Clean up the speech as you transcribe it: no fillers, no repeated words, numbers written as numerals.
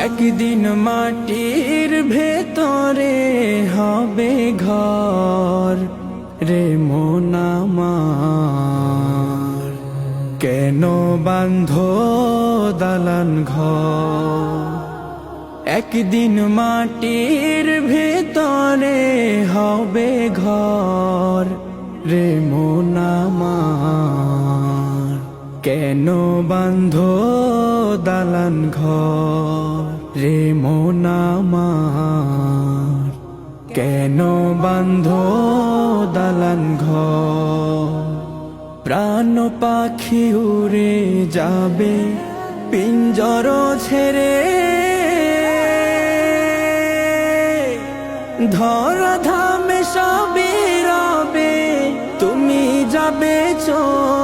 একদিন মাটির ভেতরে হবে ঘর রে মন আমার, কেন বাঁধো দালান ঘর। একদিন মাটির ভেতরে হবে ঘর রে মন আমার, কেন বাঁধো দালান ঘর রে মন আমার, কেন বাঁধো দালান ঘর। প্রাণ পাখি উড়ে যাবে পিঞ্জর ছেড়ে, ধরা ধামে সবই রবে, তুমি যাবে চলে।